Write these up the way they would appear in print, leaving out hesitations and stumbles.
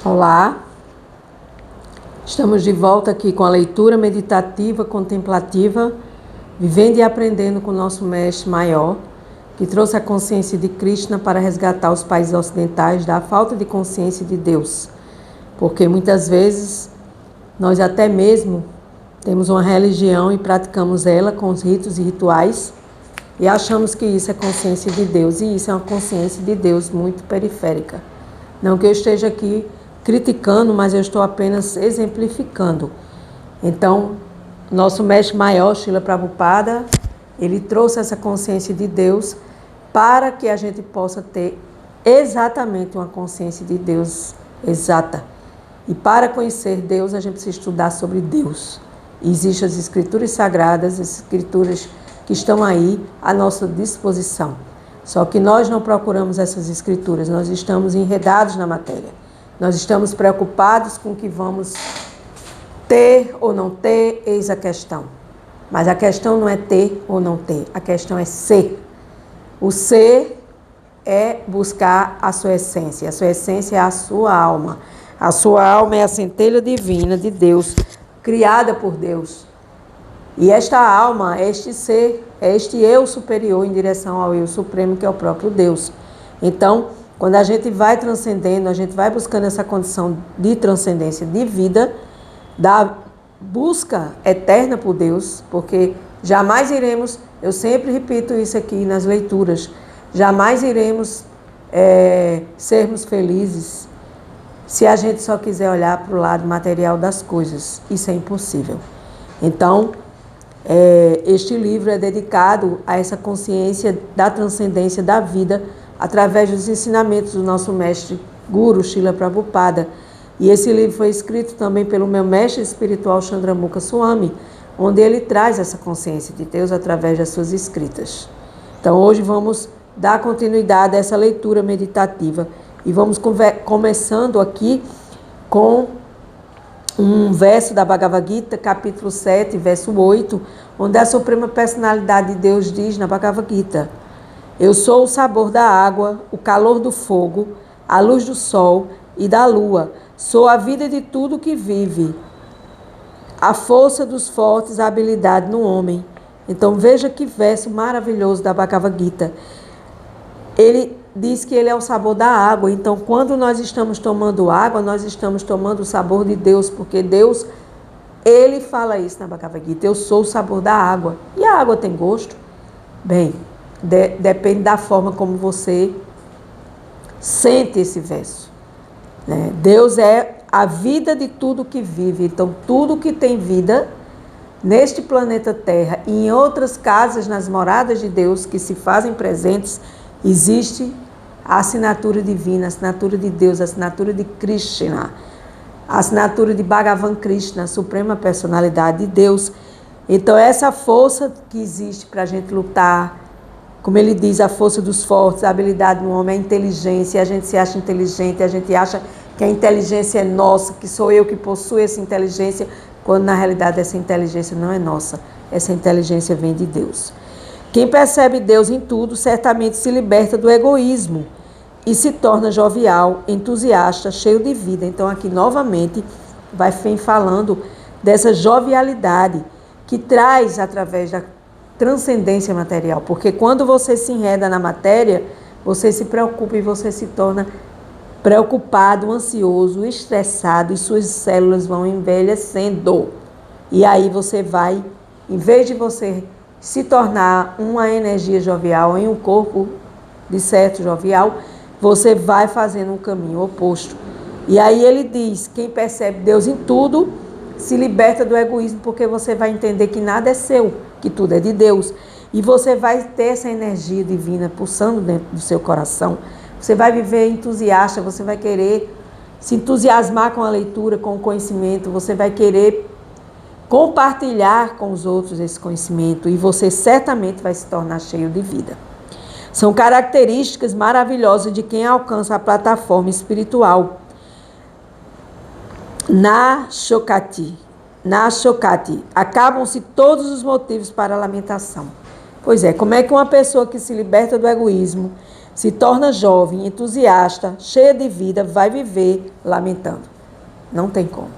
Olá, estamos de volta aqui com a leitura meditativa, contemplativa, vivendo e aprendendo com o nosso mestre maior, que trouxe a consciência de Krishna para resgatar os países ocidentais da falta de consciência de Deus. Porque muitas vezes nós até mesmo temos uma religião e praticamos ela com os ritos e rituais e achamos que isso é consciência de Deus, e isso é uma consciência de Deus muito periférica. Não que eu esteja aqui criticando, mas eu estou apenas exemplificando. Então, nosso mestre maior, Srila Prabhupada, ele trouxe essa consciência de Deus para que a gente possa ter exatamente uma consciência de Deus exata. E para conhecer Deus, a gente precisa estudar sobre Deus. E existem as escrituras sagradas, as escrituras que estão aí à nossa disposição. Só que nós não procuramos essas escrituras, nós estamos enredados na matéria. Nós estamos preocupados com o que vamos ter ou não ter, eis a questão. Mas a questão não é ter ou não ter, a questão é ser. O ser é buscar a sua essência é a sua alma. A sua alma é a centelha divina de Deus, criada por Deus. E esta alma, este ser, é este eu superior em direção ao eu supremo, que é o próprio Deus. Então, quando a gente vai transcendendo, a gente vai buscando essa condição de transcendência de vida, da busca eterna por Deus, porque jamais iremos, eu sempre repito isso aqui nas leituras, jamais iremos sermos felizes se a gente só quiser olhar para o lado material das coisas. Isso é impossível. Então, este livro é dedicado a essa consciência da transcendência da vida através dos ensinamentos do nosso mestre Guru, Srila Prabhupada. E esse livro foi escrito também pelo meu mestre espiritual, Chandramukha Swami, onde ele traz essa consciência de Deus através das suas escritas. Então, hoje vamos dar continuidade a essa leitura meditativa e vamos começando aqui com um verso da Bhagavad Gita, capítulo 7, verso 8, onde a Suprema Personalidade de Deus diz na Bhagavad Gita: eu sou o sabor da água, o calor do fogo, a luz do sol e da lua. Sou a vida de tudo que vive, a força dos fortes, a habilidade no homem. Então veja que verso maravilhoso da Bhagavad Gita. Ele diz que ele é o sabor da água. Então quando nós estamos tomando água, nós estamos tomando o sabor de Deus, porque Deus, ele fala isso na Bhagavad Gita: eu sou o sabor da água. E a água tem gosto? Bem, depende da forma como você sente esse verso. Deus é a vida de tudo que vive. Então, tudo que tem vida neste planeta Terra e em outras casas, nas moradas de Deus que se fazem presentes, existe a assinatura divina, a assinatura de Deus, a assinatura de Krishna, a assinatura de Bhagavan Krishna, a Suprema Personalidade de Deus. Então, essa força que existe para a gente lutar, como ele diz, a força dos fortes, a habilidade do homem, a inteligência. A gente se acha inteligente, a gente acha que a inteligência é nossa, que sou eu que possuo essa inteligência, quando na realidade essa inteligência não é nossa. Essa inteligência vem de Deus. Quem percebe Deus em tudo, certamente se liberta do egoísmo e se torna jovial, entusiasta, cheio de vida. Então aqui novamente vai falando dessa jovialidade que traz através da transcendência material, porque quando você se enreda na matéria, você se preocupa e você se torna preocupado, ansioso, estressado, e suas células vão envelhecendo. E aí você vai, em vez de você se tornar uma energia jovial em um corpo de certo jovial, você vai fazendo um caminho oposto. E aí ele diz: quem percebe Deus em tudo se liberta do egoísmo, porque você vai entender que nada é seu, que tudo é de Deus. E você vai ter essa energia divina pulsando dentro do seu coração. Você vai viver entusiasta, você vai querer se entusiasmar com a leitura, com o conhecimento, você vai querer compartilhar com os outros esse conhecimento, e você certamente vai se tornar cheio de vida. São características maravilhosas de quem alcança a plataforma espiritual. Na Shokati, acabam-se todos os motivos para a lamentação. Pois é, como é que uma pessoa que se liberta do egoísmo, se torna jovem, entusiasta, cheia de vida, vai viver lamentando. Não tem como.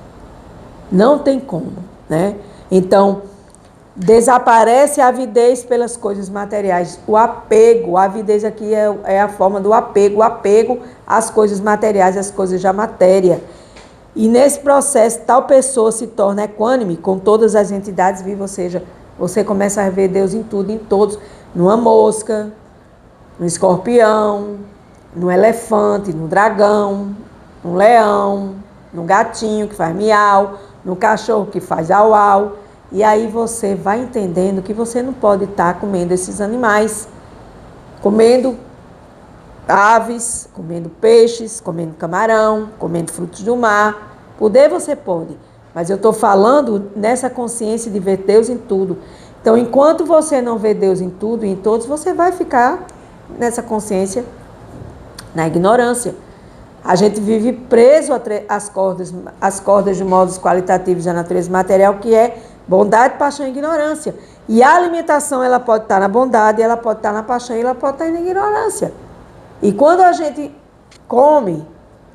Não tem como, né? Então, desaparece a avidez pelas coisas materiais. O apego, a avidez aqui é a forma do apego, o apego às coisas materiais, às coisas da matéria. E nesse processo, tal pessoa se torna equânime com todas as entidades vivas, ou seja, você começa a ver Deus em tudo, em todos, numa mosca, no escorpião, no elefante, no dragão, no leão, no gatinho que faz miau, no cachorro que faz au-au. E aí você vai entendendo que você não pode estar comendo esses animais, comendo aves, comendo peixes, comendo camarão, comendo frutos do mar. Poder você pode, mas eu estou falando nessa consciência de ver Deus em tudo. Então, enquanto você não vê Deus em tudo e em todos, você vai ficar nessa consciência, na ignorância. A gente vive preso às cordas de modos qualitativos da natureza material, que é bondade, paixão e ignorância. E a alimentação, ela pode estar na bondade, ela pode estar na paixão e ela pode estar na ignorância. E quando a gente come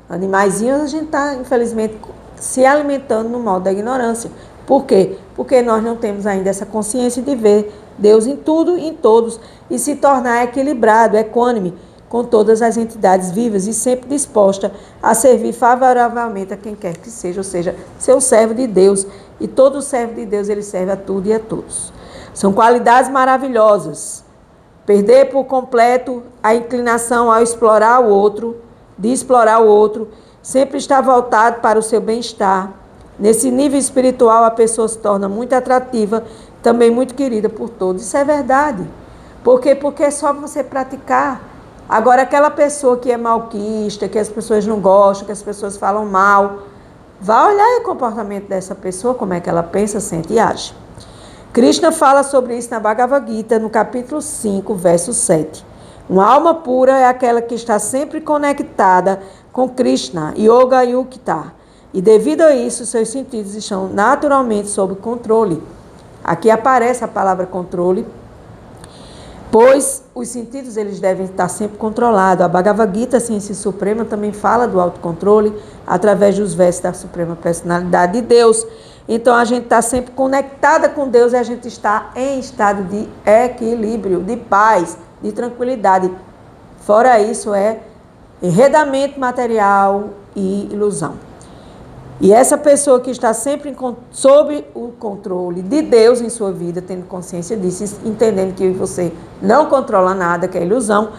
animaizinhos, a gente está, infelizmente, se alimentando no modo da ignorância. Por quê? Porque nós não temos ainda essa consciência de ver Deus em tudo e em todos e se tornar equilibrado, equânime com todas as entidades vivas e sempre disposta a servir favoravelmente a quem quer que seja, ou seja, ser um servo de Deus. E todo servo de Deus, ele serve a tudo e a todos. São qualidades maravilhosas. Perder por completo a inclinação ao explorar o outro, de explorar o outro, sempre está voltado para o seu bem-estar. Nesse nível espiritual, a pessoa se torna muito atrativa, também muito querida por todos. Isso é verdade. Por quê? Porque é só você praticar. Agora, aquela pessoa que é malquista, que as pessoas não gostam, que as pessoas falam mal, vá olhar o comportamento dessa pessoa, como é que ela pensa, sente e age. Krishna fala sobre isso na Bhagavad Gita, no capítulo 5, verso 7. Uma alma pura é aquela que está sempre conectada com Krishna, Yoga Yukta. E devido a isso, seus sentidos estão naturalmente sob controle. Aqui aparece a palavra controle, pois os sentidos eles devem estar sempre controlados. A Bhagavad Gita, a Ciência Suprema, também fala do autocontrole através dos versos da Suprema Personalidade de Deus. Então, a gente está sempre conectada com Deus e a gente está em estado de equilíbrio, de paz, de tranquilidade. Fora isso, é enredamento material e ilusão. E essa pessoa que está sempre sob o controle de Deus em sua vida, tendo consciência disso, entendendo que você não controla nada, que é ilusão,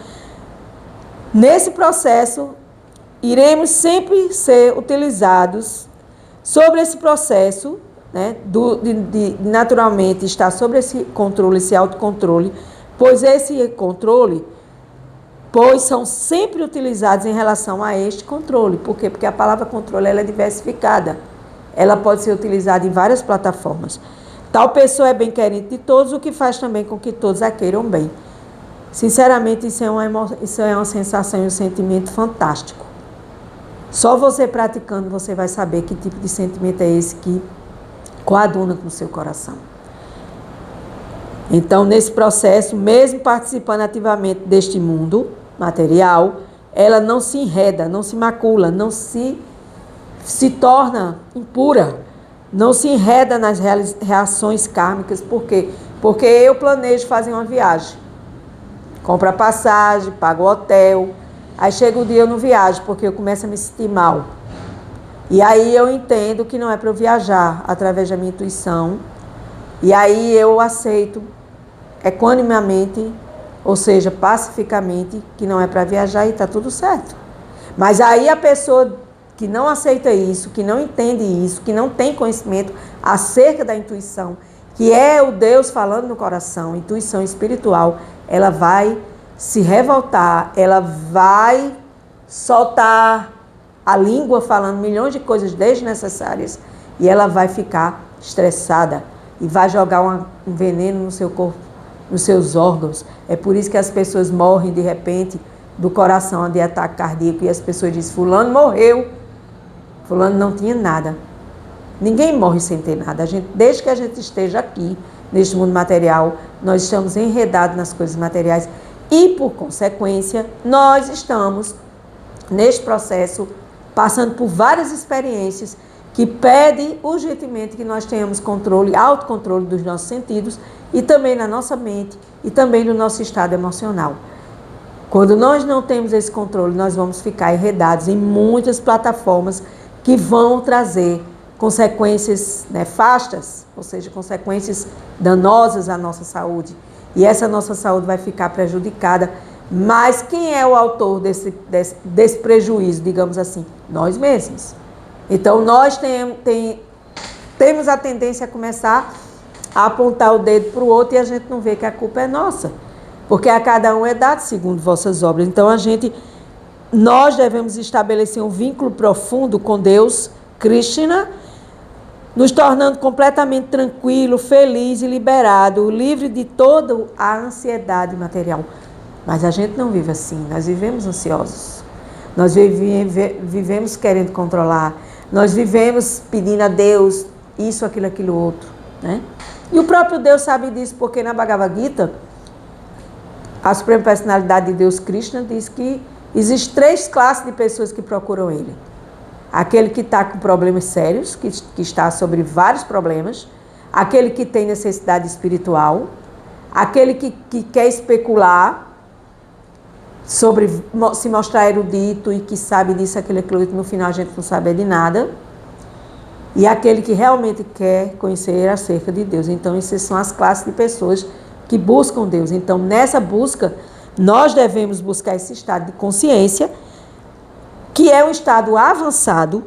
nesse processo, iremos sempre ser utilizados sobre esse processo, né, de naturalmente estar sobre esse controle, esse autocontrole, pois esse controle, são sempre utilizados em relação a este controle. Por quê? Porque a palavra controle ela é diversificada. Ela pode ser utilizada em várias plataformas. Tal pessoa é bem-querente de todos, o que faz também com que todos a queiram bem. Sinceramente, isso é uma sensação e um sentimento fantástico. Só você praticando, você vai saber que tipo de sentimento é esse que coaduna com o seu coração. Então, nesse processo, mesmo participando ativamente deste mundo material, ela não se enreda, não se macula, não se torna impura, não se enreda nas reações kármicas. Por quê? Porque eu planejo fazer uma viagem. Compro a passagem, pago o hotel, aí chega o dia eu não viajo, porque eu começo a me sentir mal. E aí eu entendo que não é para eu viajar através da minha intuição. E aí eu aceito equanimemente, ou seja, pacificamente, que não é para viajar e está tudo certo. Mas aí a pessoa que não aceita isso, que não entende isso, que não tem conhecimento acerca da intuição, que é o Deus falando no coração, intuição espiritual, ela vai se revoltar, ela vai soltar a língua falando milhões de coisas desnecessárias e ela vai ficar estressada e vai jogar um veneno no seu corpo, nos seus órgãos. É por isso que as pessoas morrem de repente do coração de ataque cardíaco e as pessoas dizem, fulano morreu, fulano não tinha nada. Ninguém morre sem ter nada. Desde que a gente esteja aqui, neste mundo material, nós estamos enredados nas coisas materiais E, por consequência, nós estamos, neste processo, passando por várias experiências que pedem urgentemente que nós tenhamos controle, autocontrole dos nossos sentidos e também na nossa mente e também no nosso estado emocional. Quando nós não temos esse controle, nós vamos ficar enredados em muitas plataformas que vão trazer consequências nefastas, ou seja, consequências danosas à nossa saúde. E essa nossa saúde vai ficar prejudicada. Mas quem é o autor desse prejuízo, digamos assim? Nós mesmos. Então, nós temos a tendência a começar a apontar o dedo para o outro e a gente não vê que a culpa é nossa. Porque a cada um é dado segundo vossas obras. Então, nós devemos estabelecer um vínculo profundo com Deus, Krishna, nos tornando completamente tranquilo, feliz e liberado, livre de toda a ansiedade material. Mas a gente não vive assim, nós vivemos ansiosos. Nós vivemos querendo controlar. Nós vivemos pedindo a Deus isso, aquilo, outro. Né? E o próprio Deus sabe disso, porque na Bhagavad Gita, a Suprema Personalidade de Deus, Krishna, diz que existem 3 classes de pessoas que procuram Ele. Aquele que está com problemas sérios, que está sobre vários problemas. Aquele que tem necessidade espiritual. Aquele que quer especular sobre se mostrar erudito e que sabe disso, aquilo, no final a gente não sabe de nada. E aquele que realmente quer conhecer acerca de Deus. Então, essas são as classes de pessoas que buscam Deus. Então, nessa busca, nós devemos buscar esse estado de consciência, que é um estado avançado,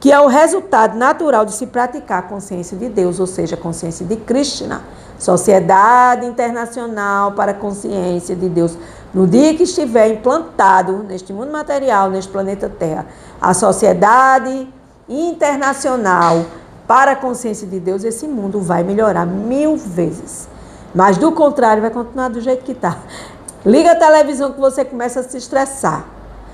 que é o resultado natural de se praticar a consciência de Deus, ou seja, a consciência de Krishna, Sociedade Internacional para a Consciência de Deus. No dia que estiver implantado neste mundo material, neste planeta Terra, a Sociedade Internacional para a Consciência de Deus, esse mundo vai melhorar 1000 vezes. Mas, do contrário, vai continuar do jeito que está. Liga a televisão que você começa a se estressar.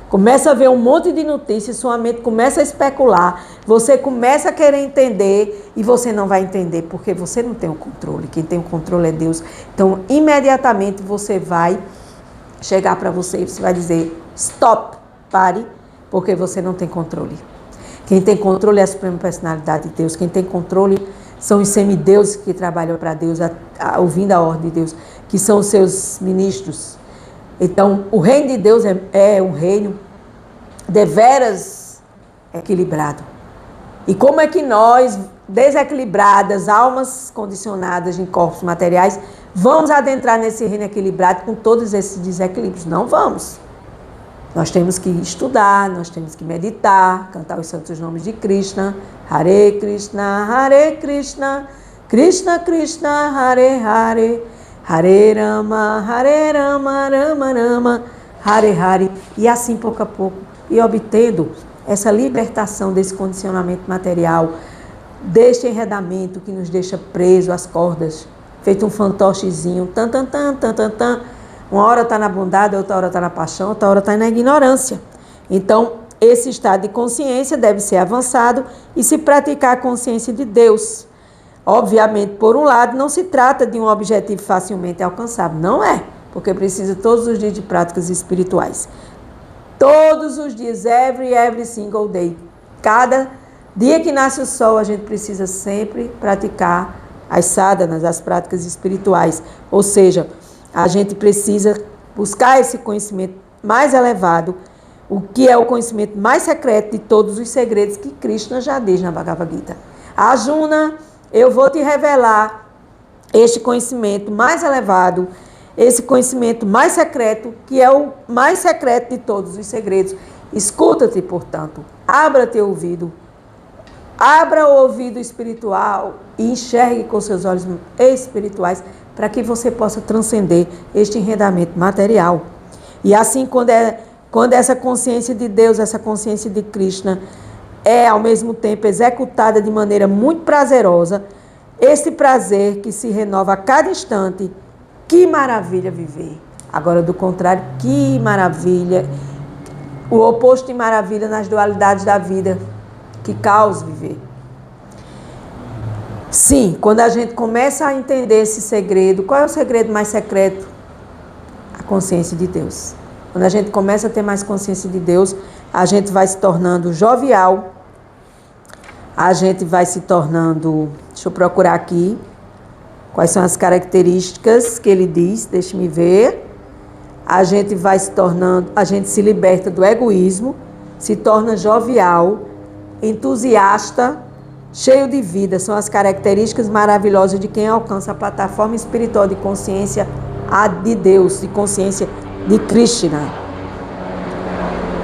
Começa a ver um monte de notícias, sua mente começa a especular, você começa a querer entender e você não vai entender, porque você não tem o controle. Quem tem o controle é Deus. Então, imediatamente você vai chegar para você e você vai dizer, stop, pare, porque você não tem controle. Quem tem controle é a Suprema Personalidade de Deus. Quem tem controle são os semideuses que trabalham para Deus, ouvindo a ordem de Deus, que são os seus ministros. Então, o reino de Deus é um reino deveras equilibrado. E como é que nós, desequilibradas, almas condicionadas em corpos materiais, vamos adentrar nesse reino equilibrado com todos esses desequilíbrios? Não vamos. Nós temos que estudar, nós temos que meditar, cantar os santos nomes de Krishna, Hare Krishna, Krishna Krishna, Hare Hare, Hare Rama, Rama Rama, Hare Hare. E assim, pouco a pouco, e obtendo essa libertação desse condicionamento material, deste enredamento que nos deixa preso às cordas, feito um fantochezinho, tan, tan, tan, tan, tan, tan. Uma hora está na bondade, outra hora está na paixão, outra hora está na ignorância. Então, esse estado de consciência deve ser avançado e se praticar a consciência de Deus. Obviamente, por um lado, não se trata de um objetivo facilmente alcançável. Não é, porque precisa todos os dias de práticas espirituais. Todos os dias, every single day. Cada dia que nasce o sol, a gente precisa sempre praticar as sadhanas, as práticas espirituais. Ou seja, a gente precisa buscar esse conhecimento mais elevado, o que é o conhecimento mais secreto de todos os segredos que Krishna já diz na Bhagavad Gita. Arjuna, eu vou te revelar este conhecimento mais elevado, esse conhecimento mais secreto, que é o mais secreto de todos os segredos. Escuta-te, portanto, abra teu ouvido, abra o ouvido espiritual e enxergue com seus olhos espirituais para que você possa transcender este enredamento material. E assim, quando essa consciência de Deus, essa consciência de Krishna é, ao mesmo tempo, executada de maneira muito prazerosa, esse prazer que se renova a cada instante, que maravilha viver. Agora, do contrário, que maravilha, o oposto de maravilha nas dualidades da vida, que caos viver. Sim, quando a gente começa a entender esse segredo, qual é o segredo mais secreto? A consciência de Deus. Quando a gente começa a ter mais consciência de Deus, a gente vai se tornando jovial, a gente vai se tornando... Deixa eu procurar aqui quais são as características que ele diz, deixe-me ver. A gente vai se tornando, a gente se liberta do egoísmo, se torna jovial, entusiasta, cheio de vida. São as características maravilhosas de quem alcança a plataforma espiritual de consciência de Deus, de consciência de Krishna.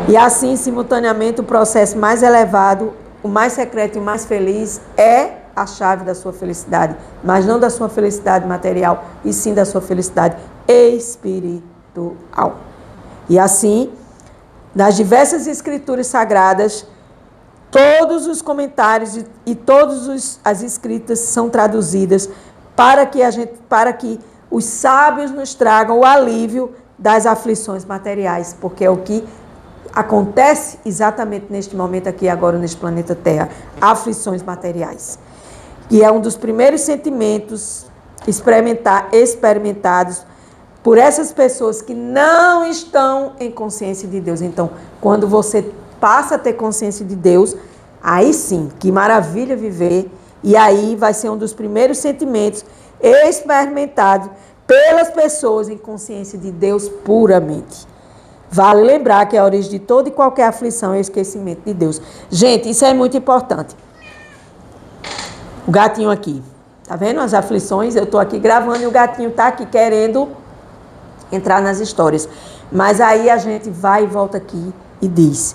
E assim, simultaneamente, o processo mais elevado, o mais secreto e o mais feliz é a chave da sua felicidade, mas não da sua felicidade material, e sim da sua felicidade espiritual. E assim, nas diversas escrituras sagradas, todos os comentários e todas as escritas são traduzidas para que os sábios nos tragam o alívio das aflições materiais, porque é o que acontece exatamente neste momento aqui agora neste planeta Terra, aflições materiais. E é um dos primeiros sentimentos experimentados por essas pessoas que não estão em consciência de Deus. Então, quando você passa a ter consciência de Deus, aí sim, que maravilha viver. E aí vai ser um dos primeiros sentimentos experimentados pelas pessoas em consciência de Deus puramente. Vale lembrar que a origem de toda e qualquer aflição é o esquecimento de Deus. Gente, isso é muito importante. O gatinho aqui, tá vendo as aflições? Eu estou aqui gravando e o gatinho está aqui querendo entrar nas histórias. Mas aí a gente vai e volta aqui e diz: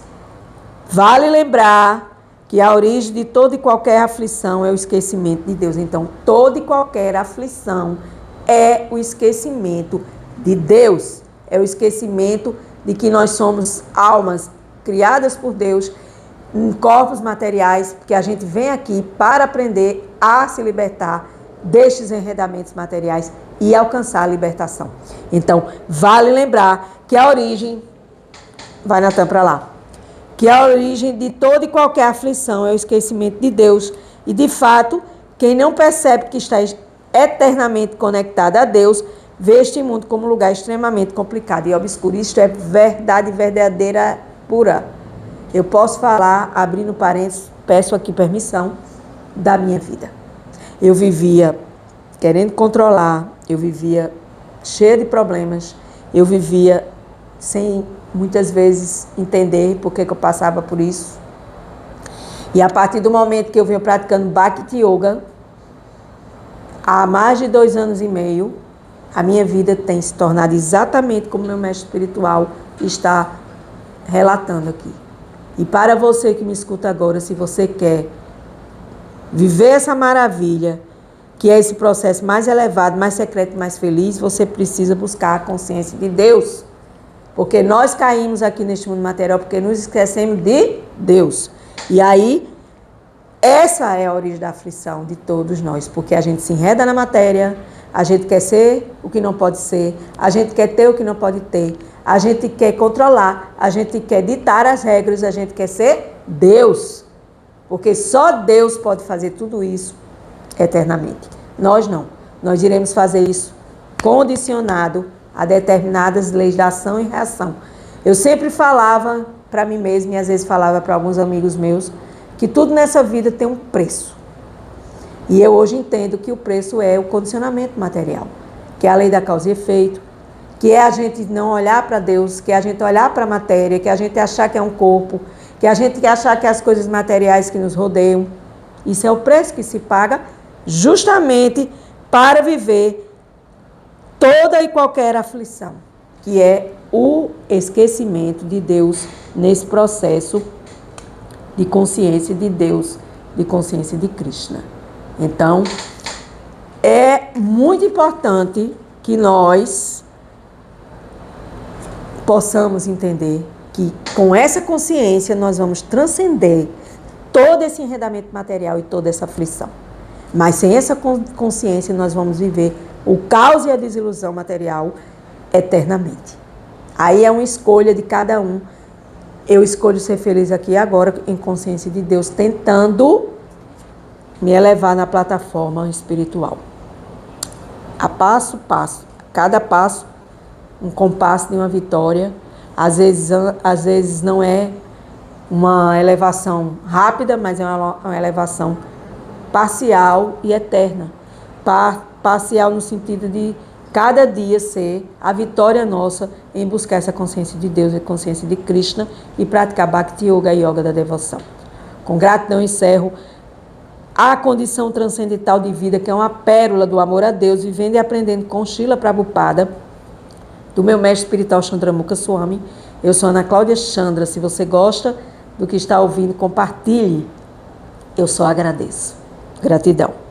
vale lembrar que a origem de toda e qualquer aflição é o esquecimento de Deus. Então, toda e qualquer aflição é o esquecimento de Deus. É o esquecimento de que nós somos almas criadas por Deus em corpos materiais, porque a gente vem aqui para aprender a se libertar destes enredamentos materiais e alcançar a libertação. Então, vale lembrar que a origem... Vai, Natan, para lá. Que a origem de toda e qualquer aflição é o esquecimento de Deus. E, de fato, quem não percebe que está eternamente conectado a Deus, vê este mundo como um lugar extremamente complicado e obscuro. Isto é verdade verdadeira pura. Eu posso falar, abrindo parênteses, peço aqui permissão, da minha vida. Eu vivia querendo controlar, eu vivia cheia de problemas, eu vivia sem muitas vezes entender por que eu passava por isso. E a partir do momento que eu venho praticando Bhakti Yoga, há mais de 2 anos e meio, a minha vida tem se tornado exatamente como meu mestre espiritual está relatando aqui. E para você que me escuta agora, se você quer viver essa maravilha, que é esse processo mais elevado, mais secreto, mais feliz, você precisa buscar a consciência de Deus. Porque nós caímos aqui neste mundo material porque nos esquecemos de Deus. E aí, essa é a origem da aflição de todos nós, porque a gente se enreda na matéria, a gente quer ser o que não pode ser, a gente quer ter o que não pode ter, a gente quer controlar, a gente quer ditar as regras, a gente quer ser Deus. Porque só Deus pode fazer tudo isso eternamente. Nós não. Nós iremos fazer isso condicionado a determinadas leis da ação e reação. Eu sempre falava para mim mesma e às vezes falava para alguns amigos meus que tudo nessa vida tem um preço. E eu hoje entendo que o preço é o condicionamento material, que é a lei da causa e efeito, que é a gente não olhar para Deus, que é a gente olhar para a matéria, que é a gente achar que é um corpo, que a gente achar que é as coisas materiais que nos rodeiam. Isso é o preço que se paga justamente para viver toda e qualquer aflição, que é o esquecimento de Deus nesse processo de consciência de Deus, de consciência de Krishna. Então, é muito importante que nós possamos entender que com essa consciência nós vamos transcender todo esse enredamento material e toda essa aflição. Mas sem essa consciência nós vamos viver o caos e a desilusão material eternamente. Aí é uma escolha de cada um. Eu escolho ser feliz aqui e agora em consciência de Deus, tentando me elevar na plataforma espiritual. A passo, cada passo um compasso de uma vitória. Às vezes não é uma elevação rápida, mas é uma elevação parcial e eterna. Parcial no sentido de cada dia ser a vitória nossa em buscar essa consciência de Deus e consciência de Krishna e praticar Bhakti Yoga e Yoga da devoção. Com gratidão encerro a condição transcendental de vida, que é uma pérola do amor a Deus, vivendo e aprendendo com Srila Prabhupada, do meu mestre espiritual Chandramukha Swami. Eu sou Ana Cláudia Chandra. Se você gosta do que está ouvindo, compartilhe. Eu só agradeço. Gratidão.